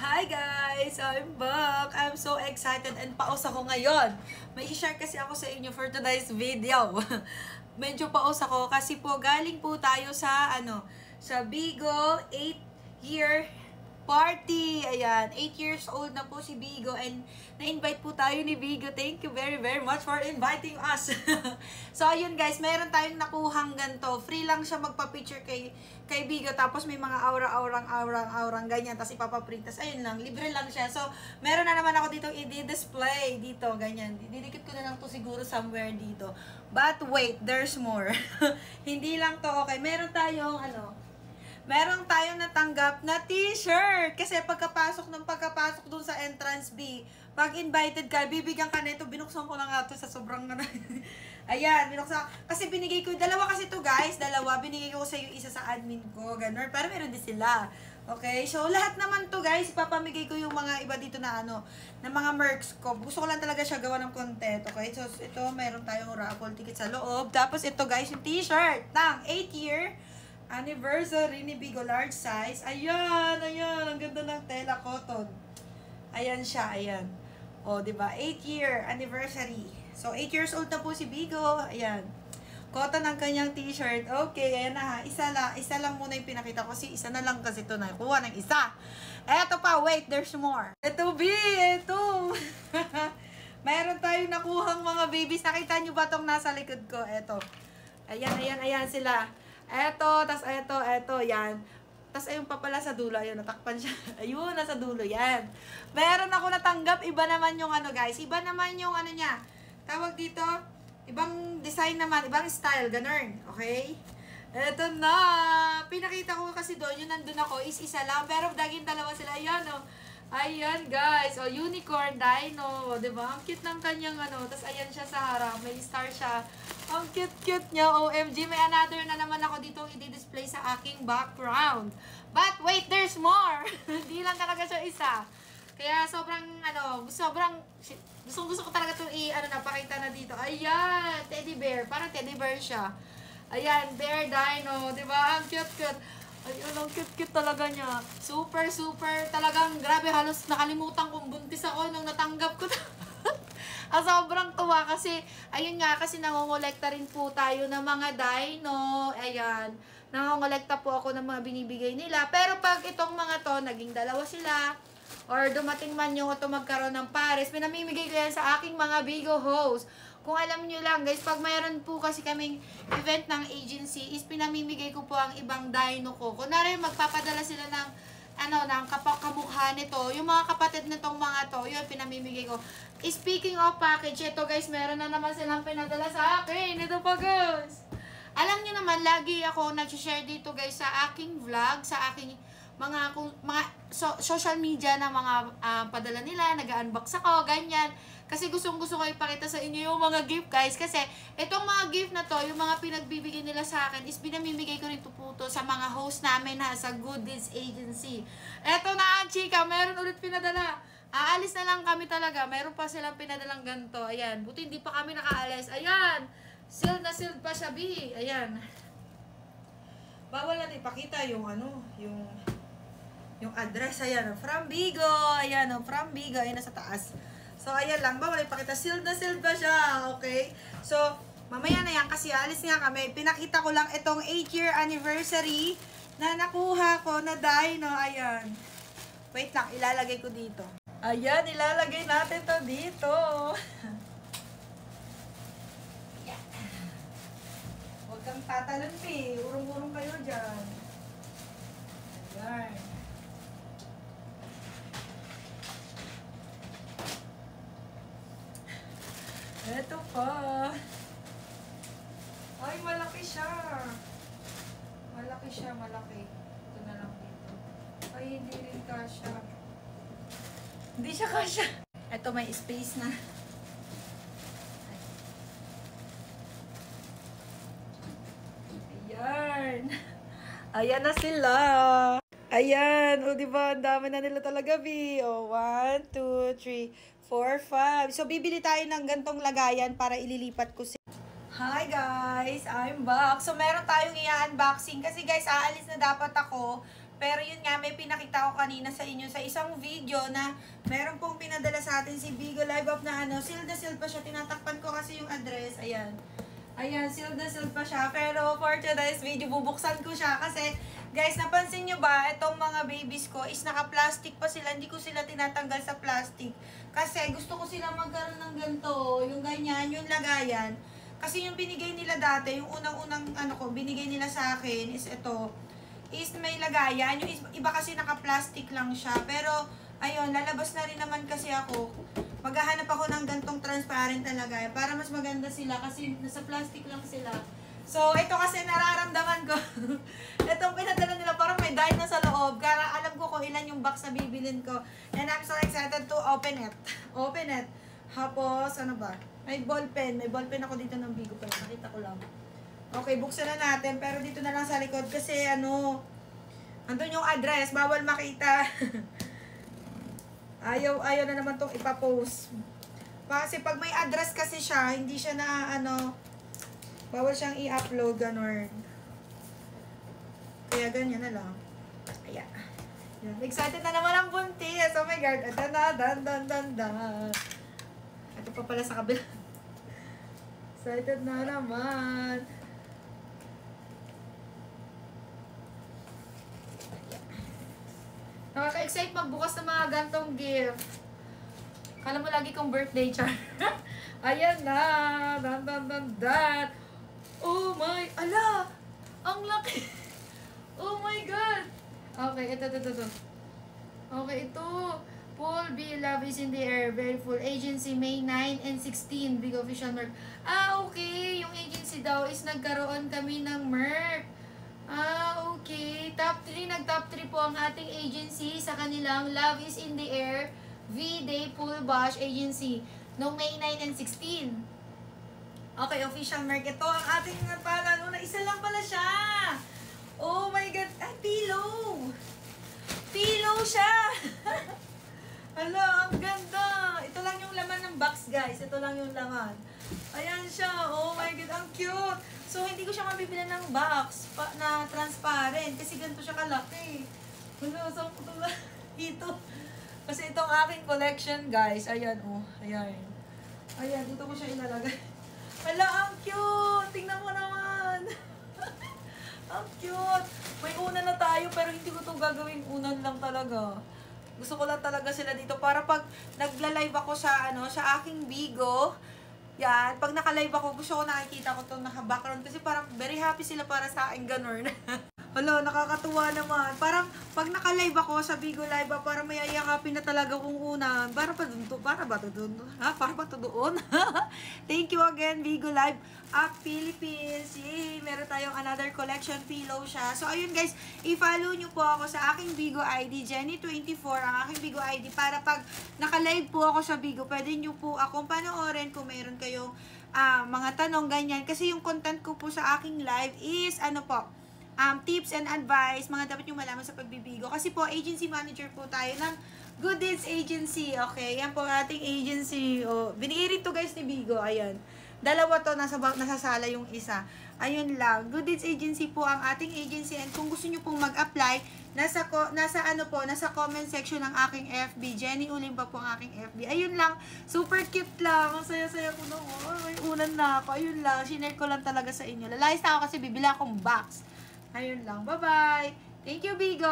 Hi guys! I'm back! I'm so excited and paus ako ngayon. May i-share kasi ako sa inyo for today's video. Medyo paus ako kasi po galing po tayo sa sa Bigo 8-year party. Ayan, 8 years old na po si Bigo and na-invite po tayo ni Bigo. Thank you very much for inviting us. So ayun guys, meron tayong nakuhang ganito. Free lang siya magpa-picture kay Bigo, tapos may mga aurang ganyan, tapos ipapaprint. Tapos ayun lang, libre lang siya. So meron na naman ako dito i-display dito, ganyan. Didikit ko na lang to siguro somewhere dito. But wait, there's more. Hindi lang to okay. Meron tayong natanggap na t-shirt. Kasi pagkapasok dun sa entrance B, pag invited ka, bibigyan ka nito. Binuksan ko na nga to sa sobrang Ayan, binuksan. Kasi binigay ko, dalawa kasi to guys, binigay ko sa yung isa sa admin ko, ganun. Pero meron din sila. Okay, so lahat naman to guys, ipapamigay ko yung mga iba dito na na mga mercs ko. Gusto ko lang talaga siya gawa ng content, okay? So ito, meron tayong raffle ticket sa loob. Tapos ito guys, yung t-shirt ng 8-year anniversary ni Bigo, large size. Ayan, ang ganda ng tela, cotton. Ayan siya, ayan. O, diba? 8-year anniversary. So, 8 years old na po si Bigo. Ayan. Cotton ang kanyang t-shirt. Okay, ayan na ha. Isa lang muna yung pinakita ko. Kasi isa na lang kasi ito na. Kuha ng isa. Eto pa, wait, there's more. Ito, B, ito. Mayroon tayong nakuhang mga babies. Nakita nyo ba itong nasa likod ko? Eto. Ayan sila. Eto, yan. Tas ayun pa pala sa dulo, ayun, natakpan siya. Ayun, nasa dulo, yan. Meron ako natanggap, iba naman yung guys. Iba naman yung niya. Tawag dito, ibang design naman, ibang style, ganun. Okay? Eto na. Pinakita ko kasi doon, yung nandun ako, isa lang. Pero daging dalawa sila, ayan, oh. Ayan, guys. O, unicorn dino. O, diba? Ang cute ng kanyang Tapos, ayan siya sa harap. May star siya. Ang cute niya. OMG, may another na naman ako dito i-display sa aking background. But, wait, there's more. Hindi lang talaga siya isa. Kaya, sobrang, gusto ko talaga itong napakita na dito. Ayan, teddy bear. Parang teddy bear siya. Ayan, bear dino. Diba? Ang cute. Ayun, ang cute talaga niya. Super, talagang grabe, halos nakalimutan kong buntis ako nung natanggap ko. Sobrang tuwa kasi, ayun nga, kasi nangongolekta rin po tayo ng mga dino. Ayan, nangongolekta po ako ng mga binibigay nila. Pero pag itong mga to, naging dalawa sila, or dumating man yung ito magkaroon ng pares, pinamimigay ko yan sa aking mga Bigo host. Kung alam nyo lang guys, pag mayroon po kasi kaming event ng agency, is pinamimigay ko po ang ibang dino ko. Kunwari magpapadala sila ng ng kamukha nito, yung mga kapatid nitong mga to, yun pinamimigay ko. Speaking of package, ito guys, meron na naman silang pinadala sa akin. Ito pa guys. Alam nyo naman, lagi ako nag-share dito guys sa aking vlog, sa aking mga social media na mga padala nila, nag-unbox ako, ganyan. Kasi gustong-gusto ko ipakita sa inyo yung mga gift guys. Kasi itong mga gift na to, yung mga pinagbibigay nila sa akin, is pinamimigay ko rin po to sa mga host namin sa Good Deeds Agency. Eto na, chika, meron ulit pinadala. Aalis na lang kami talaga. Meron pa silang pinadalang ganito. Ayan, buti hindi pa kami nakaalis. Ayan, sealed na sealed pa siya, B. Ayan. Bawal natin ipakita yung yung address. Ayan, from Bigo. Ayan, from Bigo. Ayan, nasa taas. So, ayan lang. Bawal ipakita. Sealed na sealed ba siya? Okay. So, mamaya na yan kasi alis nga kami. Pinakita ko lang itong 8-year anniversary na nakuha ko na dino. Ayan. Wait lang. Ilalagay ko dito. Ayan. Ilalagay natin to dito. Ayan. Huwag kang tatalon, P. Urong-urong kayo dyan. Ayan. Ito pa. Ay, malaki siya. Malaki. Ito na lang dito. Ay, hindi rin kasya. Hindi siya kasya. Ito, may space na. Ayan. Ayan na sila. Ayan. O, diba? Ang dami na nila talaga, B. O, 1, 2, 3, 4, 5. So, bibili tayo ng gantong lagayan para ililipat ko Hi guys! I'm back! So, meron tayong i-unboxing. Kasi guys, aalis na dapat ako. Pero yun nga, may pinakita ko kanina sa inyo sa isang video na meron pong pinadala sa atin si Bigo Live Up na ano, sealed na sealed pa siya. Tinatakpan ko kasi yung address. Ayan. Ayan, sealed na sealed pa siya. Pero for today's video, bubuksan ko siya kasi guys, napansin nyo ba, itong mga babies ko is naka-plastic pa sila. Hindi ko sila tinatanggal sa plastic. Kasi gusto ko sila magkaroon ng ganito, yung ganyan, yung lagayan. Kasi yung binigay nila dati, yung unang-unang ano ko, binigay nila sa akin is ito. Is may lagayan. Yung iba kasi naka-plastic lang siya. Pero, ayun, lalabas na rin naman kasi ako. Maghahanap ako ng gantong transparent na lagayan para mas maganda sila kasi nasa plastic lang sila. So, ito kasi nararamdaman ko. Itong pinadala nila, parang may dye na sa loob. Kaya alam ko kung ilan yung box na bibilin ko. And I'm so excited to open it. Open it. Tapos, ano ba? May ballpen. May ballpen ako dito ng Bigo pa. Nakita ko lang. Okay, buksan na natin. Pero dito na lang sa likod kasi ano, andun yung address. Bawal makita. Ayaw na naman tong ipapost. Kasi pag may address kasi siya, hindi siya na ano, bawal siyang i-upload, ganun. Kaya ganyan na lang. Ayan. Excited na naman ang buntis. Oh my God. Ito na. Dan. Ito pa pala sa kabila. Excited na naman. Nakaka-excite magbukas ng mga gantong gift. Kala mo lagi kong birthday, char. Ayan na. Dan. Oh my, ala! Ang laki! Oh my God! Okay, ito. Okay, ito. Paul B. Love is in the air. Very full. Agency, May 9 and 16. Big official merch. Okay. Yung agency daw is nagkaroon kami ng merch. Okay. Top 3. Nag-top 3 po ang ating agency sa kanilang Love is in the air V-Day Pool Bash Agency noong May 9 and 16. Okay, official merch. Ito ang ating pala. Isa lang pala siya. Oh my God. Ay, pillow. Pillow siya. Hala, ang ganda. Ito lang yung laman ng box, guys. Ito lang yung laman. Ayan siya. Oh my God, ang cute. So, hindi ko siya mabibilan ng box na transparent. Kasi ganito siya kalaki. Hala, saan ko ito? Kasi itong aking collection, guys. Ayan, oh. Ayan. Ayan, dito ko siya ilalagay. Hala, ang cute! Tingnan mo naman! Ang cute! May unan na tayo, pero hindi ko itong gagawing unan lang talaga. Gusto ko lang talaga sila dito para pag nagla-live ako sa, sa aking Bigo, yan, pag naka-live ako, gusto ko nakikita ko itong naka-background kasi parang very happy sila para sa akin, ganun. Hala, nakakatuwa naman. Parang pag naka-live ako sa Bigo Live, parang may ayakapin na talaga kung unan. Para ba doon? Ha? Para ba to doon? Thank you again, Bigo Live Up Philippines. Yay! Meron tayong another collection pillow siya. So, ayun guys, i-follow nyo po ako sa aking Bigo ID, Jenny24, ang aking Bigo ID, para pag naka-live po ako sa Bigo, pwede nyo po akong panoorin kung meron kayong mga tanong, ganyan. Kasi yung content ko po sa aking live is, tips and advice, mga dapat yung malaman sa pagbibigo. Kasi po, agency manager po tayo ng Good Deeds Agency. Okay, yan po ating agency. Oh, binigay rin to guys ni Bigo. Ayan. Dalawa to, nasa sala yung isa. Ayun lang. Good Deeds Agency po ang ating agency. And kung gusto nyo pong mag-apply, nasa comment section ng aking FB. Jenny Ulimba po ang aking FB. Ayun lang. Super cute lang. Ang saya-saya ko na. Oh, may unan na ako. Ayun lang. Shinare ko lang talaga sa inyo. Lalayas na ako kasi bibila akong box. Ayun lang. Bye-bye. Thank you, Bigo.